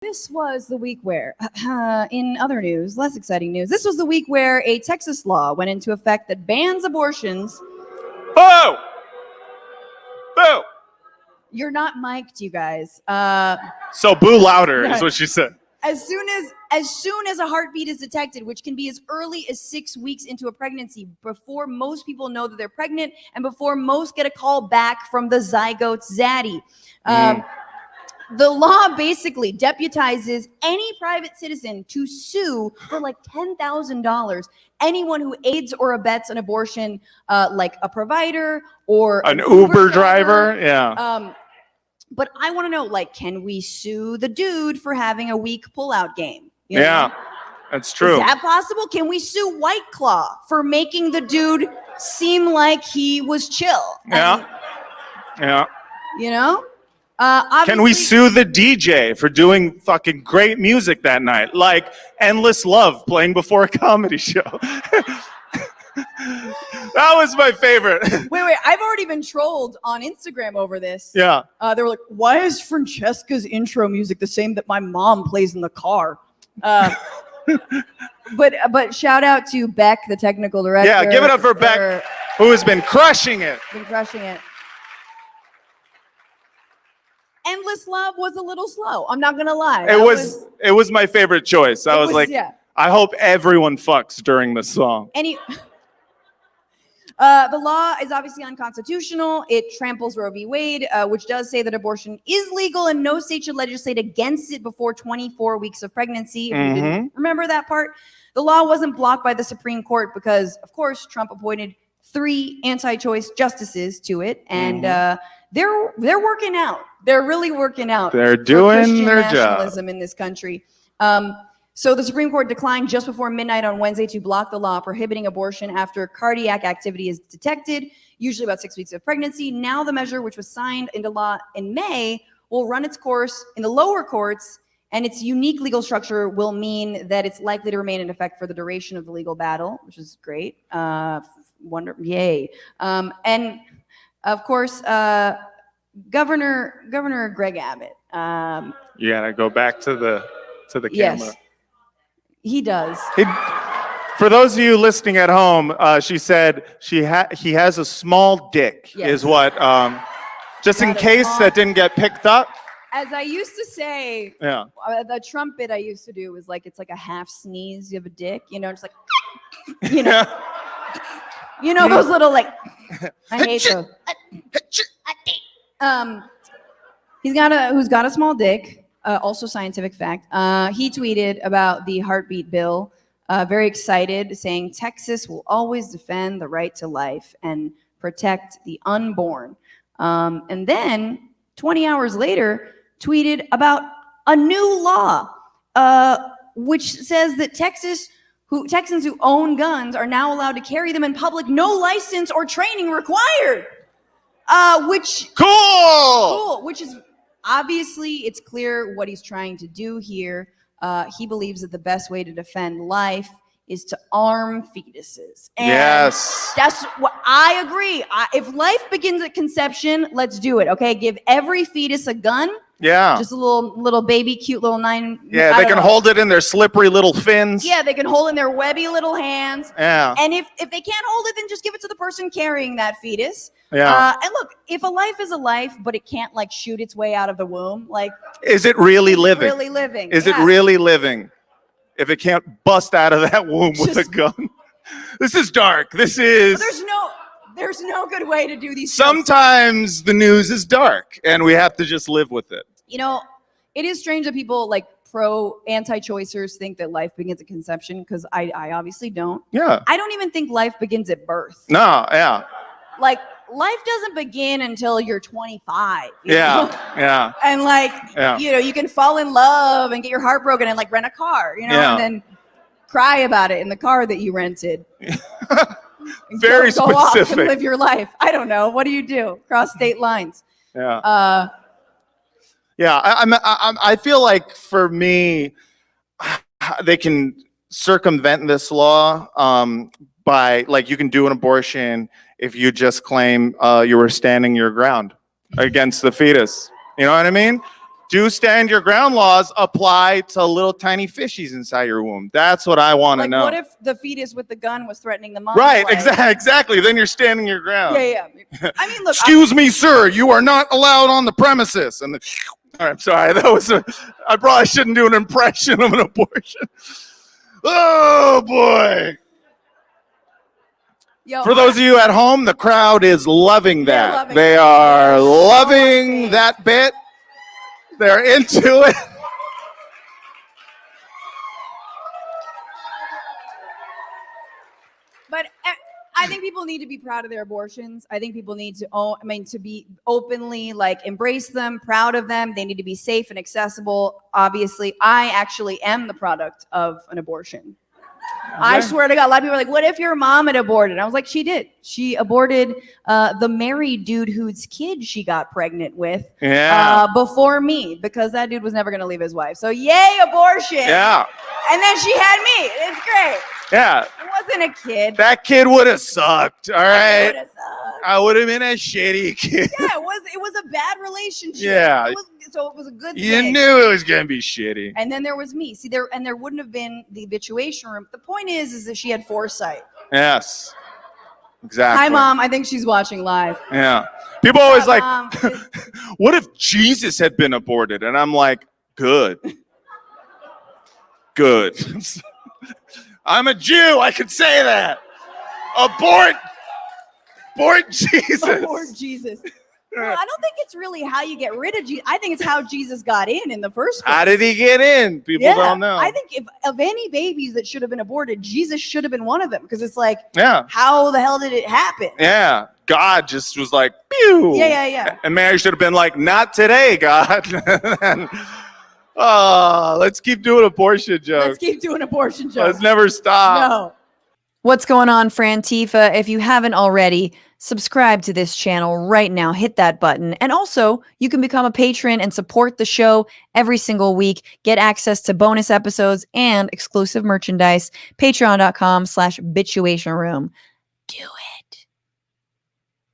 This was the week where, in other news, less exciting news, this was the week where a Texas law went into effect that bans abortions. Boo! Boo! You're not mic'd, you guys. So boo louder is what she said. As soon as a heartbeat is detected, which can be as early as 6 weeks into a pregnancy, before most people know that they're pregnant and before most get a call back from the zygote's zaddy. The law basically deputizes any private citizen to sue for like $10,000 anyone who aids or abets an abortion, like a provider or an Uber driver. Yeah. But I want to know, like, can we sue the dude for having a weak pullout game? You know? That's true. Is that possible? Can we sue White Claw for making the dude seem like he was chill? Yeah. You know? Can we sue the DJ for doing fucking great music that night? Like Endless Love playing before a comedy show. That was my favorite. Wait. I've already been trolled on Instagram over this. Yeah. They were like, why is Francesca's intro music the same that my mom plays in the car? But shout out to Beck, the technical director. Yeah, give it up for Beck, who has been crushing it. Endless Love was a little slow. I'm not gonna lie. It was my favorite choice. I was like, yeah. I hope everyone fucks during this song. The law is obviously unconstitutional. It tramples Roe V. Wade, which does say that abortion is legal and no state should legislate against it before 24 weeks of pregnancy. If you didn't remember that part. The law wasn't blocked by the Supreme Court because, of course, Trump appointed 3 anti-choice justices to it, and they're working out. They're really working out. They're doing Christian their nationalism job in this country. So the Supreme Court declined just before midnight on Wednesday to block the law prohibiting abortion after cardiac activity is detected, usually about 6 weeks of pregnancy. Now the measure, which was signed into law in May, will run its course in the lower courts, and its unique legal structure will mean that it's likely to remain in effect for the duration of the legal battle, which is great. Yay. And of course, Governor Greg Abbott. You gotta go back to the camera. Yes, he does. For those of you listening at home, she said he has a small dick. Yes. Is what just in case that didn't get picked up. As I used to say, the trumpet I used to do was like, it's like a half sneeze. You have a dick, just like, those little like. I hate those. Who's got a small dick. Also scientific fact. He tweeted about the heartbeat bill, very excited, saying Texas will always defend the right to life and protect the unborn. And then 20 hours later, tweeted about a new law, which says that Texans who own guns are now allowed to carry them in public, no license or training required. Which cool. Which is obviously, it's clear what he's trying to do here. He believes that the best way to defend life is to arm fetuses. And yes, that's what I agree. If life begins at conception, let's do it. Okay, give every fetus a gun. Yeah, just a little baby, cute little 9. Yeah, they can hold it in their slippery little fins. Yeah, they can hold it in their webby little hands. Yeah, and if they can't hold it, then just give it to the person carrying that fetus. Yeah. And look, if a life is a life, but it can't like shoot its way out of the womb, like, is it really living? Really living? Is it really living? If it can't bust out of that womb with a gun, this is dark. This is. There's no good way to do these. Sometimes the news is dark, and we have to just live with it. It is strange that people like anti-choicers think that life begins at conception, because I obviously don't. Yeah. I don't even think life begins at birth. No. Yeah. Like, life doesn't begin until you're 25. Yeah. And you can fall in love and get your heart broken and like rent a car, and then cry about it in the car that you rented. Very go specific. Off and live your life. I don't know. What do you do? Cross state lines. Yeah. I feel like for me, they can circumvent this law by, like, you can do an abortion if you just claim you were standing your ground against the fetus. You know what I mean? do stand your ground laws apply to little tiny fishies inside your womb? That's what I want to Like, know. what if the fetus with the gun was threatening the mom? Right, exactly. Then you're standing your ground. Yeah. I mean, look. Excuse me, sir. You are not allowed on the premises. And all right, I'm sorry. I probably shouldn't do an impression of an abortion. Oh boy. Yo, For those of you at home, the crowd is loving that. They are loving that bit. They're into it. But I think people need to be proud of their abortions. I think people need to to be openly like embrace them, proud of them. They need to be safe and accessible. Obviously, I actually am the product of an abortion. I swear to God, a lot of people are like, what if your mom had aborted? I was like, she did. She aborted the married dude whose kid she got pregnant with before me, because that dude was never going to leave his wife. So yay, abortion. Yeah. And then she had me. It's great. Yeah. It wasn't a kid. That kid would have sucked. All right. I would have been a shitty kid. Yeah, it was a bad relationship. Yeah. So it was a good You thing. knew it was going to be shitty. And then there was me. See, there wouldn't have been the Bitchuation room. The point is that she had foresight. Yes. Exactly. Hi, Mom. I think she's watching live. Yeah. People always like, Mom. what if Jesus had been aborted? And I'm like, good. Good. I'm a Jew. I could say that. Abort Jesus. Abort Jesus. Well, I don't think it's really how you get rid of Jesus. I think it's how Jesus got in the first place. How did he get in? People don't know. I think if of any babies that should have been aborted, Jesus should have been one of them, because it's like, yeah, how the hell did it happen? Yeah. God just was like, pew. Yeah. And Mary should have been like, not today, God. Let's keep doing abortion jokes. Let's keep doing abortion jokes. Let's never stop. No. What's going on, Frantifa? If you haven't already, subscribe to this channel right now. Hit that button. And also, you can become a patron and support the show every single week. Get access to bonus episodes and exclusive merchandise. Patreon.com/Bitchuation Room. Do it.